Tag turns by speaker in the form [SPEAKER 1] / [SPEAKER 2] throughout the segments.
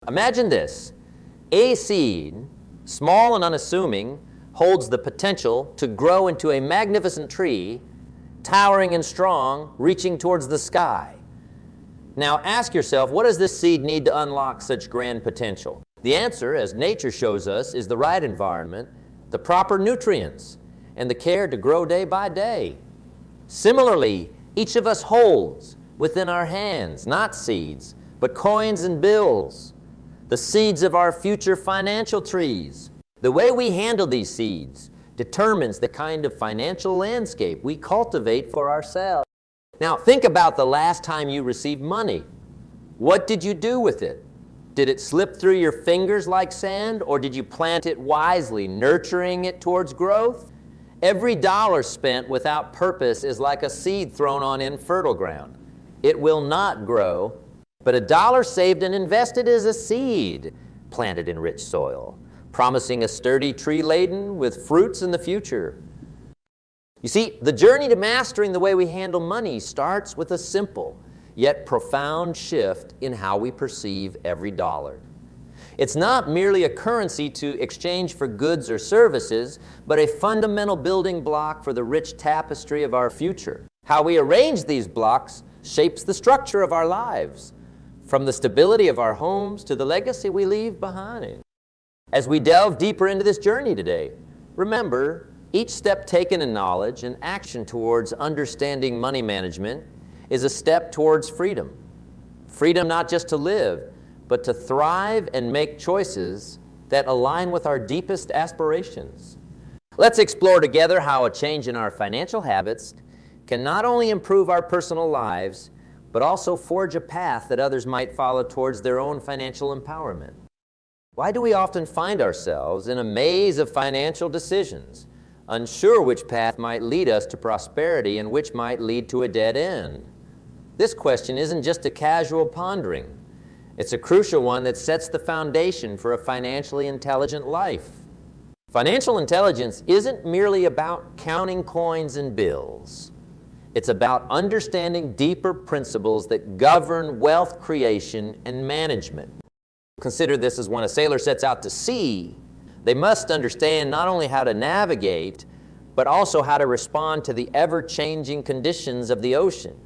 [SPEAKER 1] Imagine this. A seed, small and unassuming, holds the potential to grow into a magnificent tree, towering and strong, reaching towards the sky. Now ask yourself, what does this seed need to unlock such grand potential? The answer, as nature shows us, is the right environment, the proper nutrients, and the care to grow day by day. Similarly, each of us holds within our hands, not seeds, but coins and bills, the seeds of our future financial trees. The way we handle these seeds determines the kind of financial landscape we cultivate for ourselves. Now, think about the last time you received money. What did you do with it? Did it slip through your fingers like sand, or did you plant it wisely, nurturing it towards growth? Every dollar spent without purpose is like a seed thrown on infertile ground. It will not grow, but a dollar saved and invested is a seed planted in rich soil, promising a sturdy tree laden with fruits in the future. You see, the journey to mastering the way we handle money starts with a simple yet profound shift in how we perceive every dollar. It's not merely a currency to exchange for goods or services, but a fundamental building block for the rich tapestry of our future. How we arrange these blocks shapes the structure of our lives, from the stability of our homes to the legacy we leave behind. As we delve deeper into this journey today, remember, each step taken in knowledge and action towards understanding money management is a step towards freedom. Freedom not just to live, but to thrive and make choices that align with our deepest aspirations. Let's explore together how a change in our financial habits can not only improve our personal lives, but also forge a path that others might follow towards their own financial empowerment. Why do we often find ourselves in a maze of financial decisions, unsure which path might lead us to prosperity and which might lead to a dead end? This question isn't just a casual pondering. It's a crucial one that sets the foundation for a financially intelligent life. Financial intelligence isn't merely about counting coins and bills. It's about understanding deeper principles that govern wealth creation and management. Consider this as when a sailor sets out to sea, they must understand not only how to navigate, but also how to respond to the ever-changing conditions of the ocean.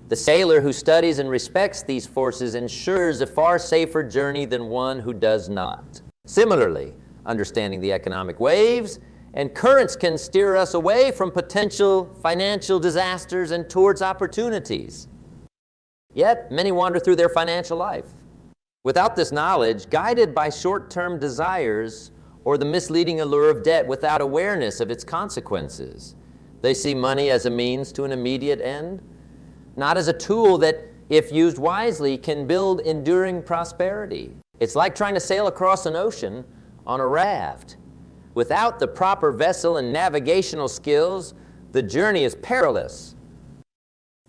[SPEAKER 1] The sailor who studies and respects these forces ensures a far safer journey than one who does not. Similarly, understanding the economic waves and currents can steer us away from potential financial disasters and towards opportunities. Yet, many wander through their financial life without this knowledge, guided by short-term desires or the misleading allure of debt without awareness of its consequences. They see money as a means to an immediate end, not as a tool that, if used wisely, can build enduring prosperity. It's like trying to sail across an ocean on a raft. Without the proper vessel and navigational skills, the journey is perilous.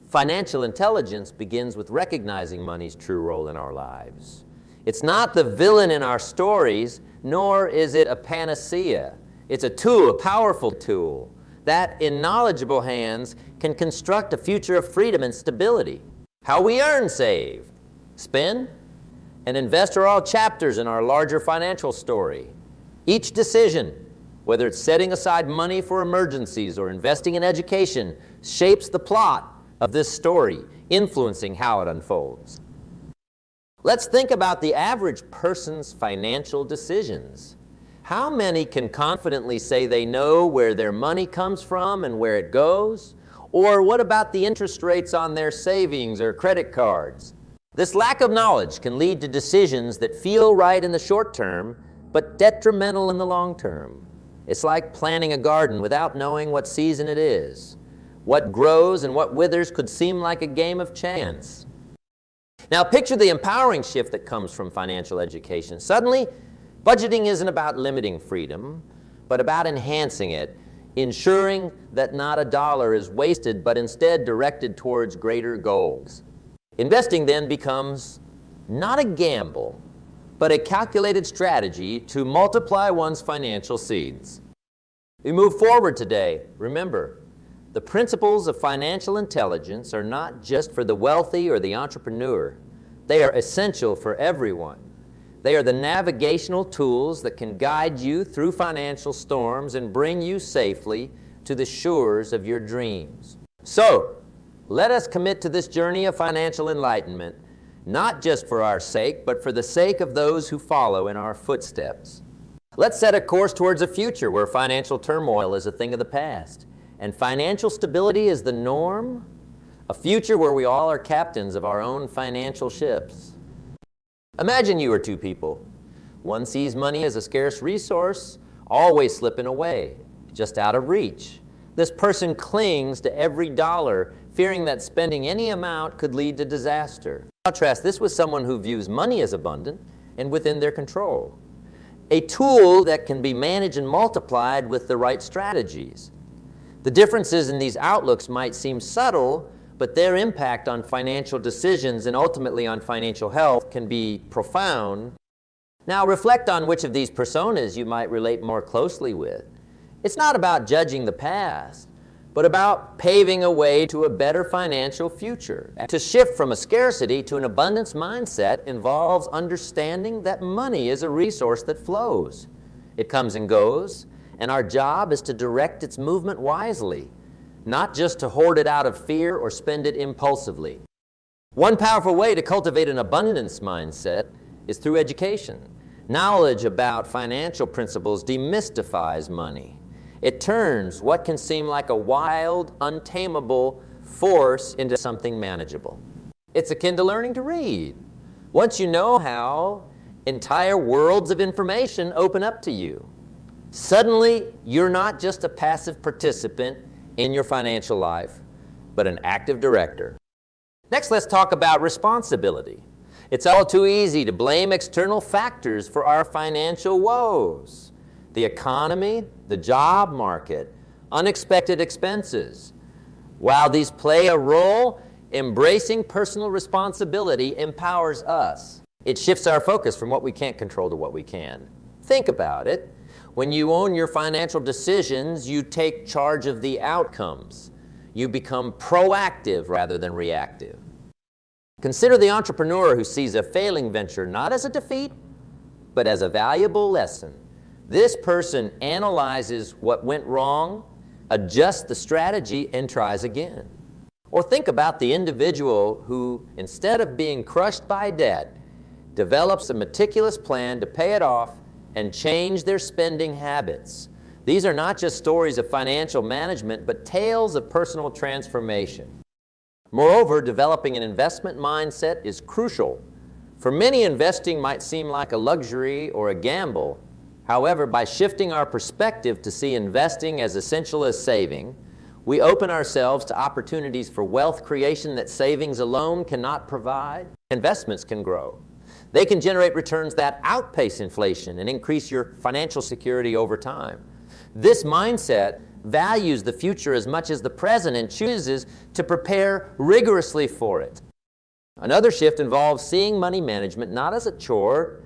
[SPEAKER 1] Financial intelligence begins with recognizing money's true role in our lives. It's not the villain in our stories, nor is it a panacea. It's a tool, a powerful tool, that in knowledgeable hands can construct a future of freedom and stability. How we earn, save, spend, and invest are all chapters in our larger financial story. Each decision, whether it's setting aside money for emergencies or investing in education, shapes the plot of this story, influencing how it unfolds. Let's think about the average person's financial decisions. How many can confidently say they know where their money comes from and where it goes? Or what about the interest rates on their savings or credit cards? This lack of knowledge can lead to decisions that feel right in the short term, but detrimental in the long term. It's like planting a garden without knowing what season it is. What grows and what withers could seem like a game of chance. Now picture the empowering shift that comes from financial education. Suddenly, budgeting isn't about limiting freedom, but about enhancing it, ensuring that not a dollar is wasted, but instead directed towards greater goals. Investing then becomes not a gamble, but a calculated strategy to multiply one's financial seeds. We move forward today. Remember, the principles of financial intelligence are not just for the wealthy or the entrepreneur. They are essential for everyone. They are the navigational tools that can guide you through financial storms and bring you safely to the shores of your dreams. So, let us commit to this journey of financial enlightenment, not just for our sake, but for the sake of those who follow in our footsteps. Let's set a course towards a future where financial turmoil is a thing of the past, and financial stability is the norm, a future where we all are captains of our own financial ships. Imagine you are two people. One sees money as a scarce resource, always slipping away, just out of reach. This person clings to every dollar, fearing that spending any amount could lead to disaster. Contrast this with someone who views money as abundant and within their control, a tool that can be managed and multiplied with the right strategies. The differences in these outlooks might seem subtle, but their impact on financial decisions and ultimately on financial health can be profound. Now, reflect on which of these personas you might relate more closely with. It's not about judging the past, but about paving a way to a better financial future. To shift from a scarcity to an abundance mindset involves understanding that money is a resource that flows. It comes and goes, and our job is to direct its movement wisely, not just to hoard it out of fear or spend it impulsively. One powerful way to cultivate an abundance mindset is through education. Knowledge about financial principles demystifies money. It turns what can seem like a wild, untamable force into something manageable. It's akin to learning to read. Once you know how, entire worlds of information open up to you. Suddenly, you're not just a passive participant in your financial life, but an active director. Next, let's talk about responsibility. It's all too easy to blame external factors for our financial woes. The economy, the job market, unexpected expenses. While these play a role, embracing personal responsibility empowers us. It shifts our focus from what we can't control to what we can. Think about it. When you own your financial decisions, you take charge of the outcomes. You become proactive rather than reactive. Consider the entrepreneur who sees a failing venture not as a defeat, but as a valuable lesson. This person analyzes what went wrong, adjusts the strategy, and tries again. Or think about the individual who, instead of being crushed by debt, develops a meticulous plan to pay it off and change their spending habits. These are not just stories of financial management, but tales of personal transformation. Moreover, developing an investment mindset is crucial. For many, investing might seem like a luxury or a gamble. However, by shifting our perspective to see investing as essential as saving, we open ourselves to opportunities for wealth creation that savings alone cannot provide. Investments can grow. They can generate returns that outpace inflation and increase your financial security over time. This mindset values the future as much as the present and chooses to prepare rigorously for it. Another shift involves seeing money management not as a chore,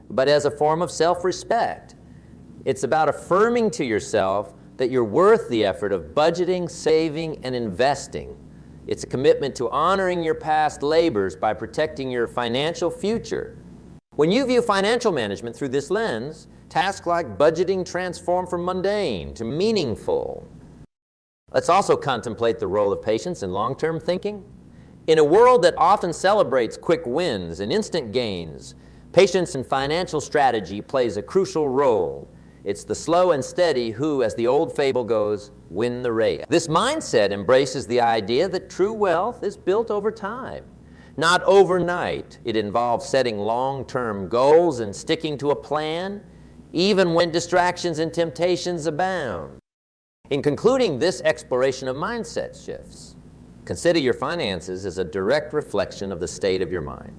[SPEAKER 1] but as a form of self-respect. It's about affirming to yourself that you're worth the effort of budgeting, saving, and investing. It's a commitment to honoring your past labors by protecting your financial future. When you view financial management through this lens, tasks like budgeting transform from mundane to meaningful. Let's also contemplate the role of patience in long-term thinking. In a world that often celebrates quick wins and instant gains, patience in financial strategy plays a crucial role. It's the slow and steady who, as the old fable goes, win the race. This mindset embraces the idea that true wealth is built over time, not overnight. It involves setting long-term goals and sticking to a plan, even when distractions and temptations abound. In concluding this exploration of mindset shifts, consider your finances as a direct reflection of the state of your mind.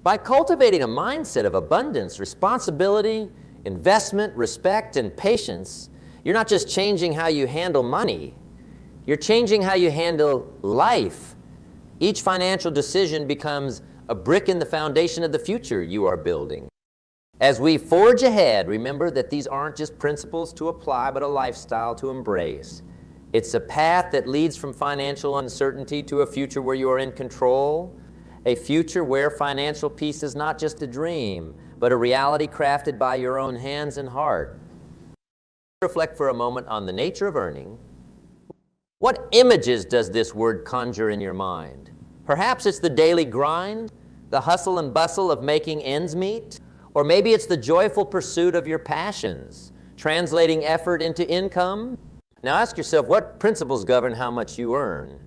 [SPEAKER 1] By cultivating a mindset of abundance, responsibility, investment, respect, and patience, you're not just changing how you handle money, you're changing how you handle life. Each financial decision becomes a brick in the foundation of the future you are building. As we forge ahead, remember that these aren't just principles to apply, but a lifestyle to embrace. It's a path that leads from financial uncertainty to a future where you are in control, a future where financial peace is not just a dream, but a reality crafted by your own hands and heart. Reflect for a moment on the nature of earning. What images does this word conjure in your mind? Perhaps it's the daily grind, the hustle and bustle of making ends meet, or maybe it's the joyful pursuit of your passions, translating effort into income. Now ask yourself, what principles govern how much you earn?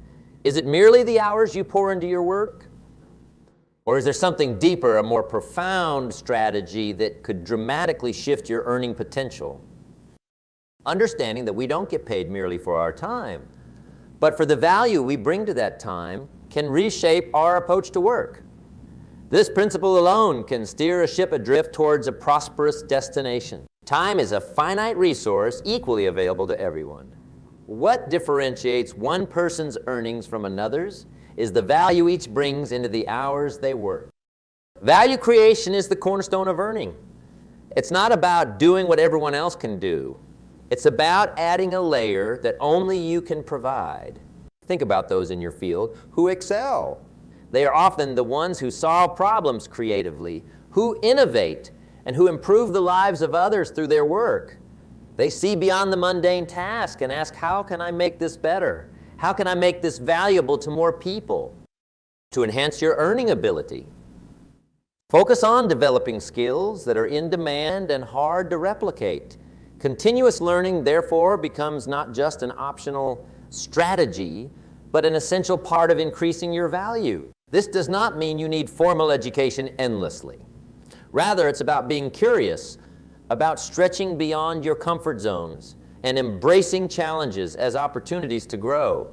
[SPEAKER 1] Is it merely the hours you pour into your work? Or is there something deeper, a more profound strategy that could dramatically shift your earning potential? Understanding that we don't get paid merely for our time, but for the value we bring to that time can reshape our approach to work. This principle alone can steer a ship adrift towards a prosperous destination. Time is a finite resource equally available to everyone. What differentiates one person's earnings from another's is the value each brings into the hours they work. Value creation is the cornerstone of earning. It's not about doing what everyone else can do. It's about adding a layer that only you can provide. Think about those in your field who excel. They are often the ones who solve problems creatively, who innovate, and who improve the lives of others through their work. They see beyond the mundane task and ask, how can I make this better? How can I make this valuable to more people? To enhance your earning ability, focus on developing skills that are in demand and hard to replicate. Continuous learning, therefore, becomes not just an optional strategy, but an essential part of increasing your value. This does not mean you need formal education endlessly. Rather, it's about being curious, about stretching beyond your comfort zones and embracing challenges as opportunities to grow.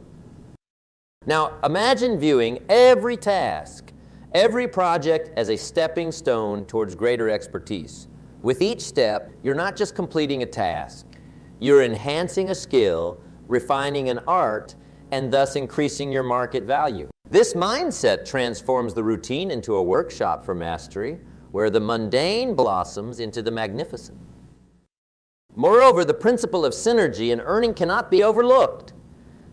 [SPEAKER 1] Now, imagine viewing every task, every project as a stepping stone towards greater expertise. With each step, you're not just completing a task, you're enhancing a skill, refining an art, and thus increasing your market value. This mindset transforms the routine into a workshop for mastery, where the mundane blossoms into the magnificent. Moreover, the principle of synergy in earning cannot be overlooked.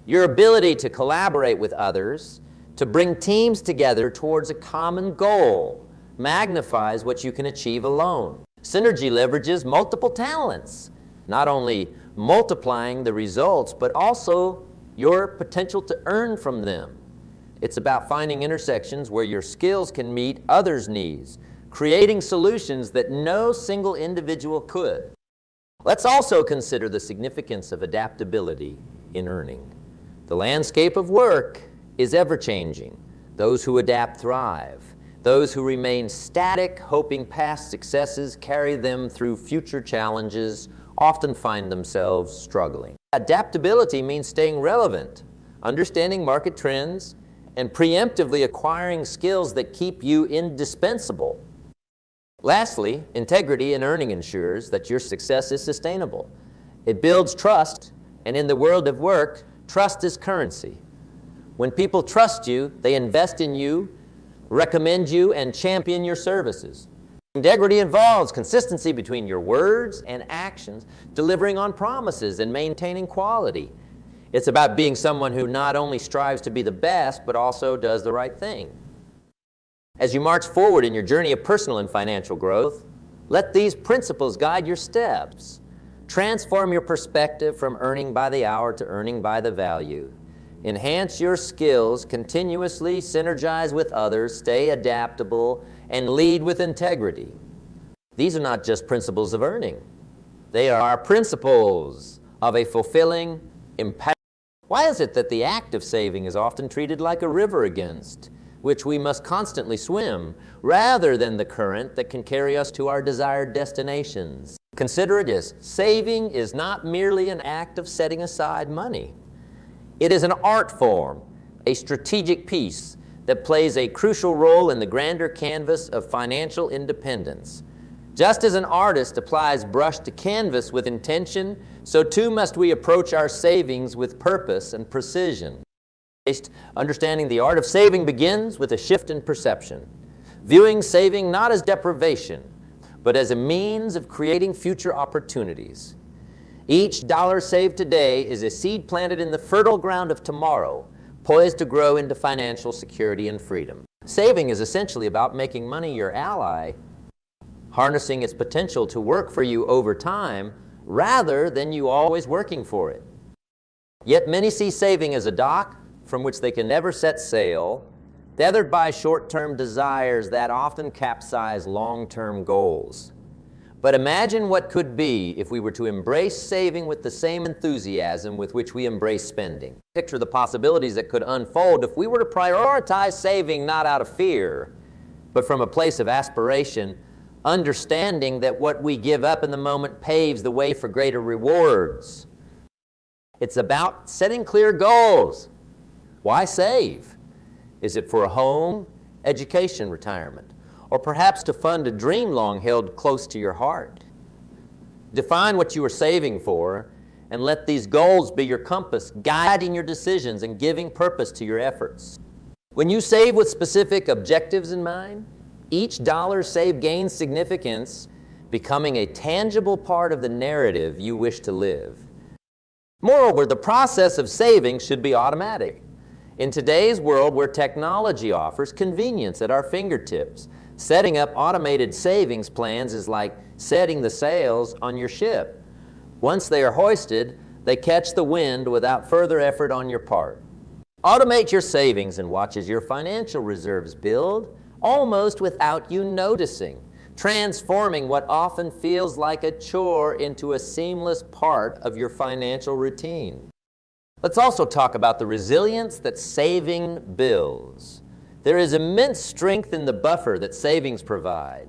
[SPEAKER 1] Your ability to collaborate with others, to bring teams together towards a common goal, magnifies what you can achieve alone. Synergy leverages multiple talents, not only multiplying the results, but also your potential to earn from them. It's about finding intersections where your skills can meet others' needs, creating solutions that no single individual could. Let's also consider the significance of adaptability in earning. The landscape of work is ever-changing. Those who adapt thrive. Those who remain static, hoping past successes carry them through future challenges, often find themselves struggling. Adaptability means staying relevant, understanding market trends, and preemptively acquiring skills that keep you indispensable. Lastly, integrity in earning ensures that your success is sustainable. It builds trust, and in the world of work, trust is currency. When people trust you, they invest in you, recommend you, and champion your services. Integrity involves consistency between your words and actions, delivering on promises and maintaining quality. It's about being someone who not only strives to be the best, but also does the right thing. As you march forward in your journey of personal and financial growth, let these principles guide your steps. Transform your perspective from earning by the hour to earning by the value. Enhance your skills, continuously synergize with others, stay adaptable, and lead with integrity. These are not just principles of earning. They are principles of a fulfilling, impactful. Why is it that the act of saving is often treated like a river against which we must constantly swim, rather than the current that can carry us to our desired destinations? Consider it as saving is not merely an act of setting aside money. It is an art form, a strategic piece that plays a crucial role in the grander canvas of financial independence. Just as an artist applies brush to canvas with intention, so too must we approach our savings with purpose and precision. Understanding the art of saving begins with a shift in perception, viewing saving not as deprivation, but as a means of creating future opportunities. Each dollar saved today is a seed planted in the fertile ground of tomorrow, poised to grow into financial security and freedom. Saving is essentially about making money your ally. harnessing its potential to work for you over time rather than you always working for it. Yet many see saving as a dock from which they can never set sail, tethered by short-term desires that often capsize long-term goals. But imagine what could be if we were to embrace saving with the same enthusiasm with which we embrace spending. Picture the possibilities that could unfold if we were to prioritize saving not out of fear, but from a place of aspiration, understanding that what we give up in the moment paves the way for greater rewards. It's about setting clear goals. Why save? Is it for a home, education, retirement? Or perhaps to fund a dream long held close to your heart? Define what you are saving for and let these goals be your compass, guiding your decisions and giving purpose to your efforts. When you save with specific objectives in mind, each dollar saved gains significance, becoming a tangible part of the narrative you wish to live. Moreover, the process of saving should be automatic. In today's world where technology offers convenience at our fingertips, setting up automated savings plans is like setting the sails on your ship. Once they are hoisted, they catch the wind without further effort on your part. Automate your savings and watch as your financial reserves build, almost without you noticing, transforming what often feels like a chore into a seamless part of your financial routine. Let's also talk about the resilience that saving builds. There is immense strength in the buffer that savings provide.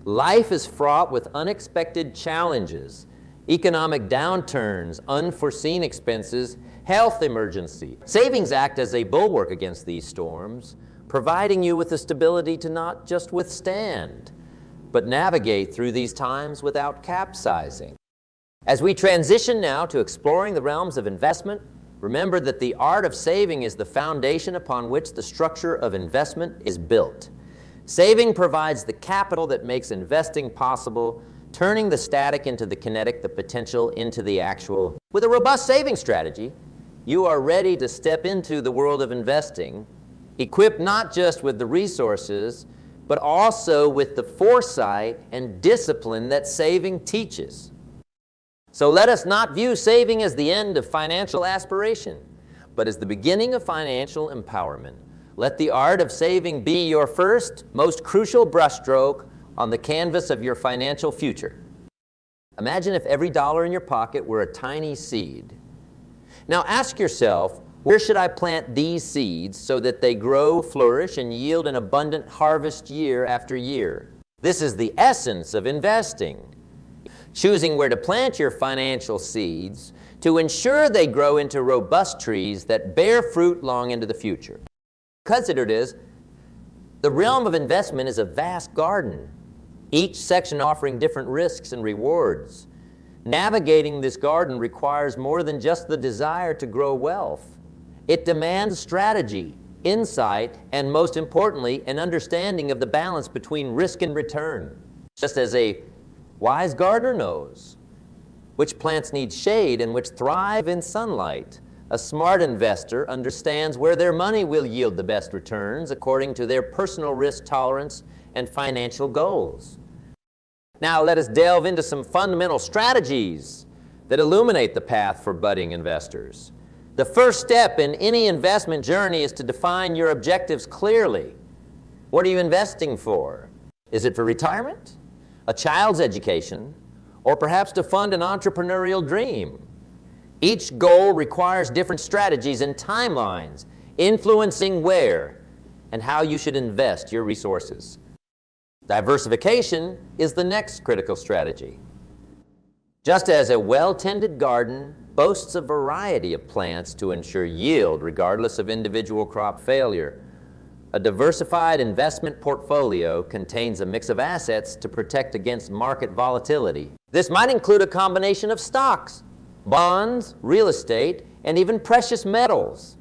[SPEAKER 1] Life is fraught with unexpected challenges, economic downturns, unforeseen expenses, health emergency. Savings act as a bulwark against these storms, providing you with the stability to not just withstand, but navigate through these times without capsizing. As we transition now to exploring the realms of investment, remember that the art of saving is the foundation upon which the structure of investment is built. Saving provides the capital that makes investing possible, turning the static into the kinetic, the potential into the actual. With a robust saving strategy, you are ready to step into the world of investing, equipped not just with the resources, but also with the foresight and discipline that saving teaches. So let us not view saving as the end of financial aspiration, but as the beginning of financial empowerment. Let the art of saving be your first, most crucial brushstroke on the canvas of your financial future. Imagine if every dollar in your pocket were a tiny seed. Now ask yourself, where should I plant these seeds so that they grow, flourish, and yield an abundant harvest year after year? This is the essence of investing. Choosing where to plant your financial seeds to ensure they grow into robust trees that bear fruit long into the future. Consider this, the realm of investment is a vast garden, each section offering different risks and rewards. Navigating this garden requires more than just the desire to grow wealth. It demands strategy, insight, and most importantly, an understanding of the balance between risk and return. Just as a wise gardener knows which plants need shade and which thrive in sunlight, a smart investor understands where their money will yield the best returns according to their personal risk tolerance and financial goals. Now let us delve into some fundamental strategies that illuminate the path for budding investors. The first step in any investment journey is to define your objectives clearly. What are you investing for? Is it for retirement, a child's education, or perhaps to fund an entrepreneurial dream? Each goal requires different strategies and timelines, influencing where and how you should invest your resources. Diversification is the next critical strategy. Just as a well-tended garden boasts a variety of plants to ensure yield regardless of individual crop failure, a diversified investment portfolio contains a mix of assets to protect against market volatility. This might include a combination of stocks, bonds, real estate, and even precious metals.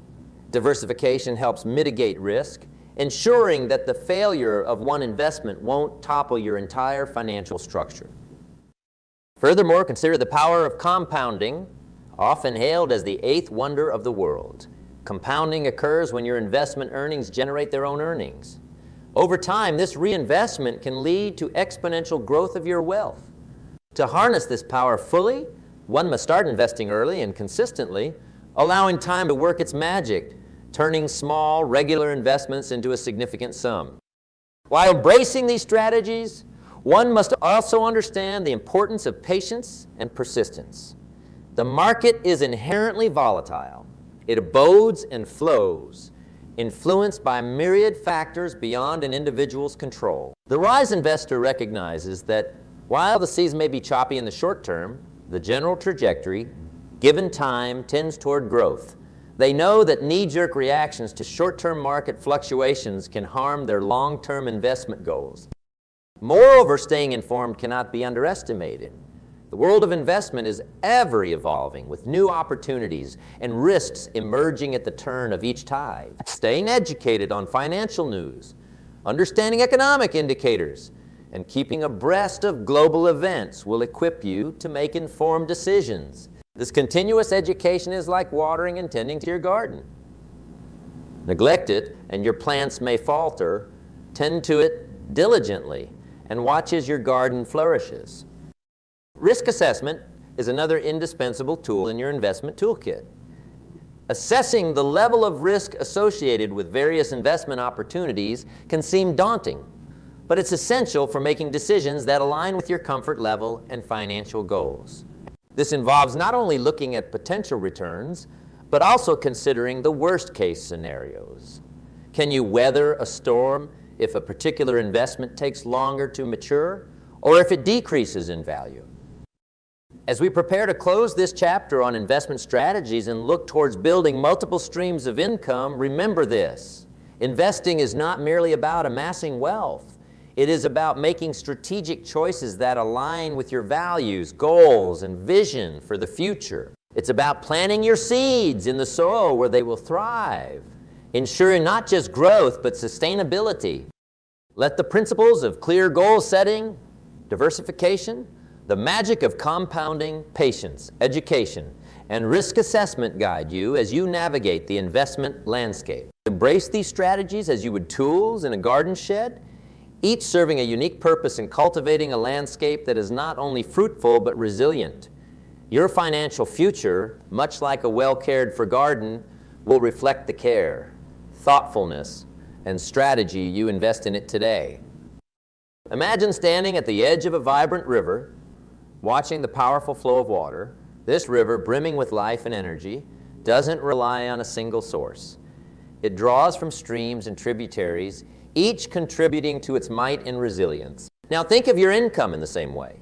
[SPEAKER 1] Diversification helps mitigate risk, ensuring that the failure of one investment won't topple your entire financial structure. Furthermore, consider the power of compounding, often hailed as the eighth wonder of the world. Compounding occurs when your investment earnings generate their own earnings. Over time, this reinvestment can lead to exponential growth of your wealth. To harness this power fully, one must start investing early and consistently, allowing time to work its magic, turning small, regular investments into a significant sum. While embracing these strategies, one must also understand the importance of patience and persistence. The market is inherently volatile. It abodes and flows, influenced by myriad factors beyond an individual's control. The wise investor recognizes that while the seas may be choppy in the short term, the general trajectory, given time, tends toward growth. They know that knee-jerk reactions to short-term market fluctuations can harm their long-term investment goals. Moreover, staying informed cannot be underestimated. The world of investment is ever evolving with new opportunities and risks emerging at the turn of each tide. Staying educated on financial news, understanding economic indicators, and keeping abreast of global events will equip you to make informed decisions. This continuous education is like watering and tending to your garden. Neglect it, and your plants may falter. Tend to it diligently, and watch as your garden flourishes. Risk assessment is another indispensable tool in your investment toolkit. Assessing the level of risk associated with various investment opportunities can seem daunting, but it's essential for making decisions that align with your comfort level and financial goals. This involves not only looking at potential returns, but also considering the worst-case scenarios. Can you weather a storm if a particular investment takes longer to mature, or if it decreases in value? As we prepare to close this chapter on investment strategies and look towards building multiple streams of income, remember this: investing is not merely about amassing wealth. It is about making strategic choices that align with your values, goals, and vision for the future. It's about planting your seeds in the soil where they will thrive, ensuring not just growth, but sustainability. Let the principles of clear goal setting, diversification, the magic of compounding, patience, education, and risk assessment guide you as you navigate the investment landscape. Embrace these strategies as you would tools in a garden shed, each serving a unique purpose in cultivating a landscape that is not only fruitful but resilient. Your financial future, much like a well-cared-for garden, will reflect the care, thoughtfulness, and strategy you invest in it today. Imagine standing at the edge of a vibrant river, watching the powerful flow of water. This river, brimming with life and energy, doesn't rely on a single source. It draws from streams and tributaries, each contributing to its might and resilience. Now think of your income in the same way.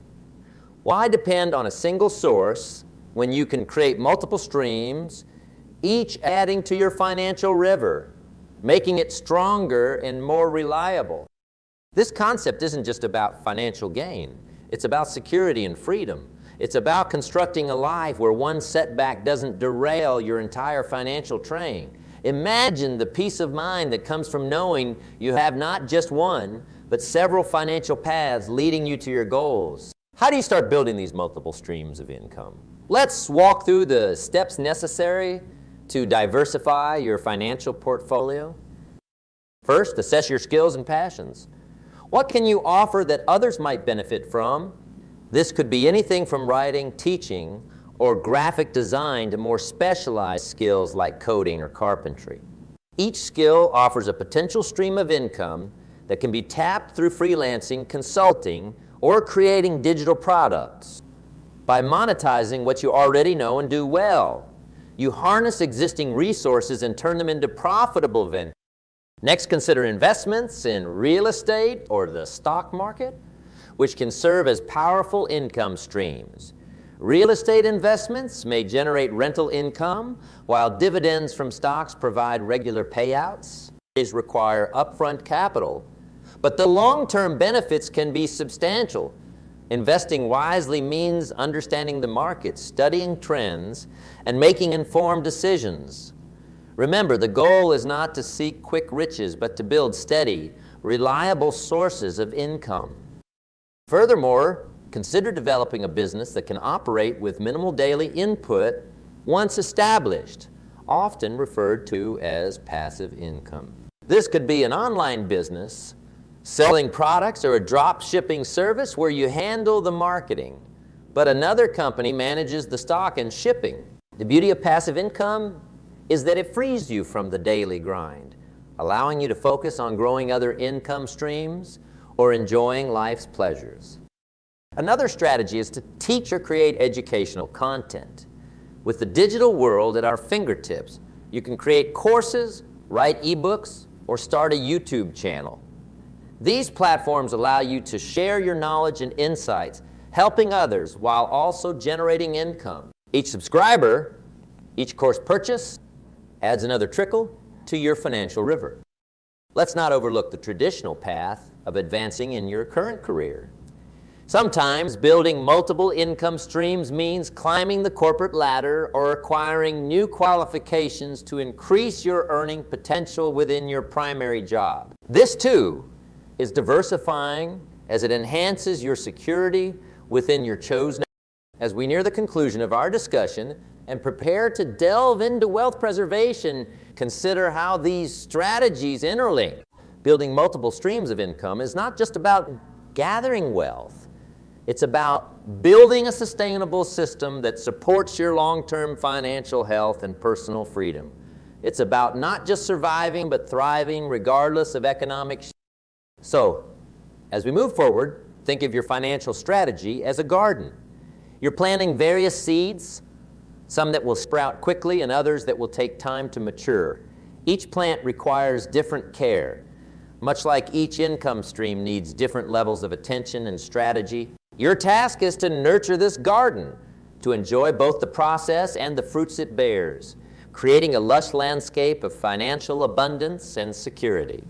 [SPEAKER 1] Why depend on a single source when you can create multiple streams, each adding to your financial river, making it stronger and more reliable? This concept isn't just about financial gain. It's about security and freedom. It's about constructing a life where one setback doesn't derail your entire financial train. Imagine the peace of mind that comes from knowing you have not just one, but several financial paths leading you to your goals. How do you start building these multiple streams of income? Let's walk through the steps necessary to diversify your financial portfolio. First, assess your skills and passions. What can you offer that others might benefit from? This could be anything from writing, teaching, or graphic design to more specialized skills like coding or carpentry. Each skill offers a potential stream of income that can be tapped through freelancing, consulting, or creating digital products. By monetizing what you already know and do well, you harness existing resources and turn them into profitable ventures. Next, consider investments in real estate or the stock market, which can serve as powerful income streams. Real estate investments may generate rental income, while dividends from stocks provide regular payouts. These require upfront capital, but the long-term benefits can be substantial. Investing wisely means understanding the market, studying trends, and making informed decisions. Remember, the goal is not to seek quick riches, but to build steady, reliable sources of income. Furthermore, consider developing a business that can operate with minimal daily input once established, often referred to as passive income. This could be an online business Selling products or a drop shipping service where you handle the marketing, but another company manages the stock and shipping. The beauty of passive income is that it frees you from the daily grind, allowing you to focus on growing other income streams or enjoying life's pleasures. Another strategy is to teach or create educational content. With the digital world at our fingertips, you can create courses, write ebooks, or start a YouTube channel. These platforms allow you to share your knowledge and insights, helping others while also generating income. Each subscriber, each course purchase, adds another trickle to your financial river. Let's not overlook the traditional path of advancing in your current career. Sometimes building multiple income streams means climbing the corporate ladder or acquiring new qualifications to increase your earning potential within your primary job. This too is diversifying as it enhances your security within your chosen. As we near the conclusion of our discussion and prepare to delve into wealth preservation, consider how these strategies interlink. Building multiple streams of income is not just about gathering wealth. It's about building a sustainable system that supports your long-term financial health and personal freedom. It's about not just surviving, but thriving regardless of economic shifts. So, as we move forward, think of your financial strategy as a garden. You're planting various seeds, some that will sprout quickly and others that will take time to mature. Each plant requires different care. Much like each income stream needs different levels of attention and strategy, your task is to nurture this garden, to enjoy both the process and the fruits it bears, creating a lush landscape of financial abundance and security.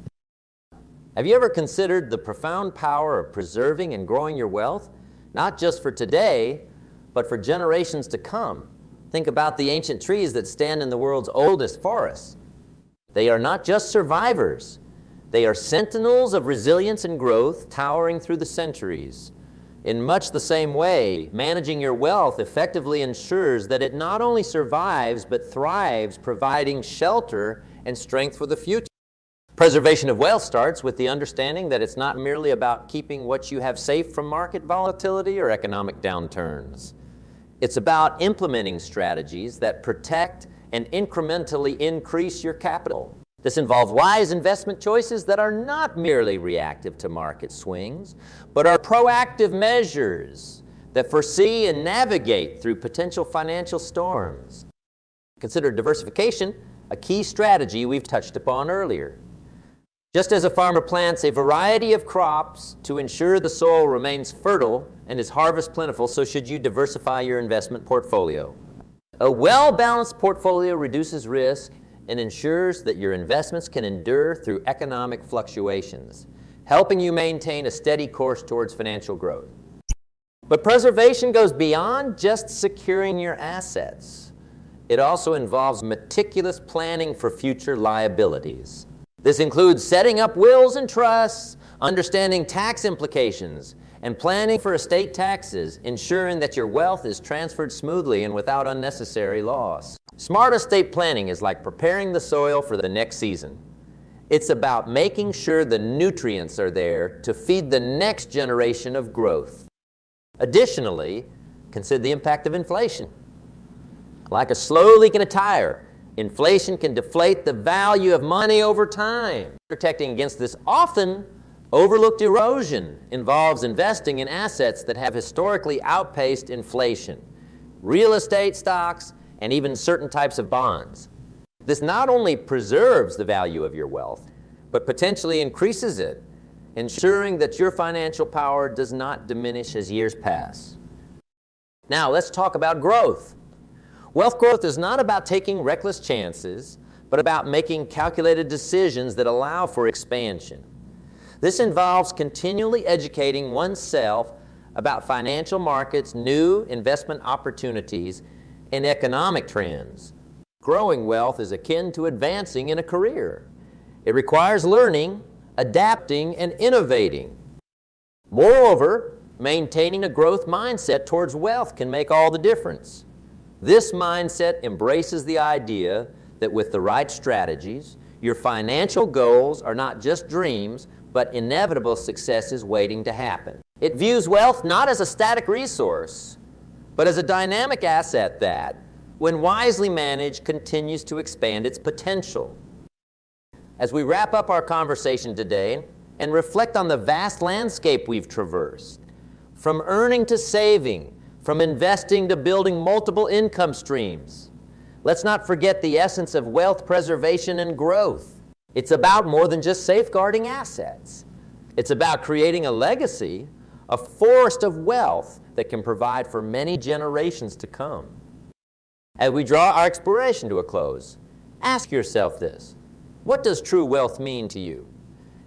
[SPEAKER 1] Have you ever considered the profound power of preserving and growing your wealth, not just for today, but for generations to come? Think about the ancient trees that stand in the world's oldest forests. They are not just survivors. They are sentinels of resilience and growth, towering through the centuries. In much the same way, managing your wealth effectively ensures that it not only survives, but thrives, providing shelter and strength for the future. Preservation of wealth starts with the understanding that it's not merely about keeping what you have safe from market volatility or economic downturns. It's about implementing strategies that protect and incrementally increase your capital. This involves wise investment choices that are not merely reactive to market swings, but are proactive measures that foresee and navigate through potential financial storms. Consider diversification a key strategy we've touched upon earlier. Just as a farmer plants a variety of crops to ensure the soil remains fertile and is harvest plentiful, so should you diversify your investment portfolio. A well-balanced portfolio reduces risk and ensures that your investments can endure through economic fluctuations, helping you maintain a steady course towards financial growth. But preservation goes beyond just securing your assets. It also involves meticulous planning for future liabilities. This includes setting up wills and trusts, understanding tax implications, and planning for estate taxes, ensuring that your wealth is transferred smoothly and without unnecessary loss. Smart estate planning is like preparing the soil for the next season. It's about making sure the nutrients are there to feed the next generation of growth. Additionally, consider the impact of inflation. Like a slow leak in a tire, inflation can deflate the value of money over time. Protecting against this often overlooked erosion involves investing in assets that have historically outpaced inflation, real estate, stocks, and even certain types of bonds. This not only preserves the value of your wealth, but potentially increases it, ensuring that your financial power does not diminish as years pass. Now, let's talk about growth. Wealth growth is not about taking reckless chances, but about making calculated decisions that allow for expansion. This involves continually educating oneself about financial markets, new investment opportunities, and economic trends. Growing wealth is akin to advancing in a career. It requires learning, adapting, and innovating. Moreover, maintaining a growth mindset towards wealth can make all the difference. This mindset embraces the idea that with the right strategies, your financial goals are not just dreams, but inevitable success is waiting to happen. It views wealth not as a static resource, but as a dynamic asset that, when wisely managed, continues to expand its potential. As we wrap up our conversation today and reflect on the vast landscape we've traversed, from earning to saving, from investing to building multiple income streams, let's not forget the essence of wealth preservation and growth. It's about more than just safeguarding assets. It's about creating a legacy, a forest of wealth that can provide for many generations to come. As we draw our exploration to a close, ask yourself this: what does true wealth mean to you?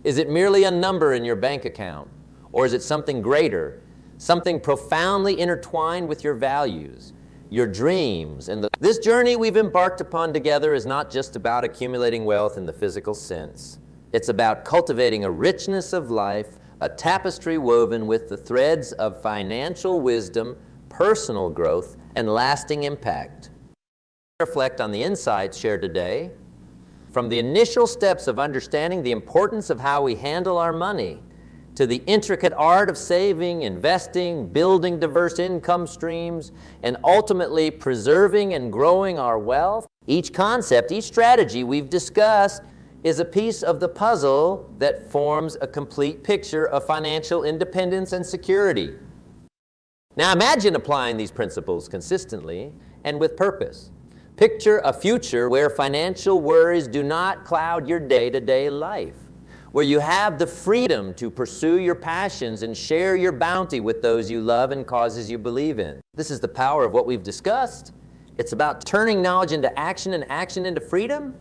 [SPEAKER 1] Is it merely a number in your bank account? Or is it something greater, something profoundly intertwined with your values, your dreams? And this journey we've embarked upon together is not just about accumulating wealth in the physical sense. It's about cultivating a richness of life, a tapestry woven with the threads of financial wisdom, personal growth, and lasting impact. Reflect on the insights shared today, from the initial steps of understanding the importance of how we handle our money, to the intricate art of saving, investing, building diverse income streams, and ultimately preserving and growing our wealth. Each concept, each strategy we've discussed is a piece of the puzzle that forms a complete picture of financial independence and security. Now imagine applying these principles consistently and with purpose. Picture a future where financial worries do not cloud your day-to-day life, where you have the freedom to pursue your passions and share your bounty with those you love and causes you believe in. This is the power of what we've discussed. It's about turning knowledge into action and action into freedom.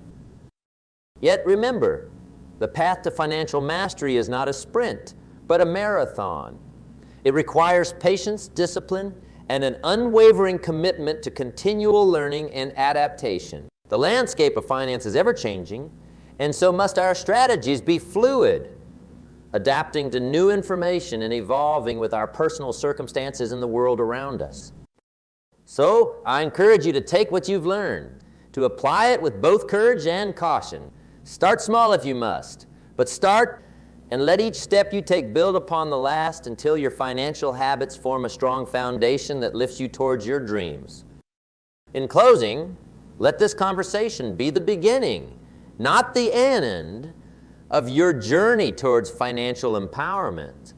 [SPEAKER 1] Yet remember, the path to financial mastery is not a sprint, but a marathon. It requires patience, discipline, and an unwavering commitment to continual learning and adaptation. The landscape of finance is ever-changing, and so must our strategies be fluid, adapting to new information and evolving with our personal circumstances in the world around us. So, I encourage you to take what you've learned, to apply it with both courage and caution. Start small if you must, but start and let each step you take build upon the last until your financial habits form a strong foundation that lifts you towards your dreams. In closing, let this conversation be the beginning, not the end, of your journey towards financial empowerment.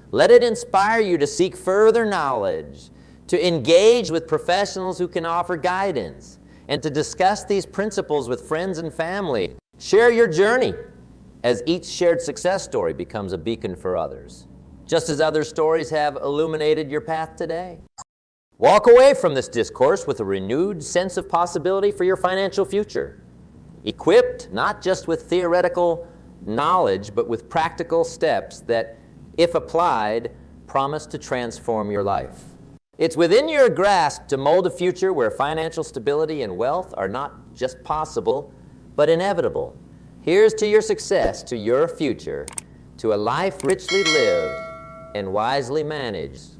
[SPEAKER 1] Let it inspire you to seek further knowledge, to engage with professionals who can offer guidance, and to discuss these principles with friends and family. Share your journey, as each shared success story becomes a beacon for others, just as other stories have illuminated your path today. Walk away from this discourse with a renewed sense of possibility for your financial future, equipped not just with theoretical knowledge, but with practical steps that, if applied, promise to transform your life. It's within your grasp to mold a future where financial stability and wealth are not just possible, but inevitable. Here's to your success, to your future, to a life richly lived and wisely managed.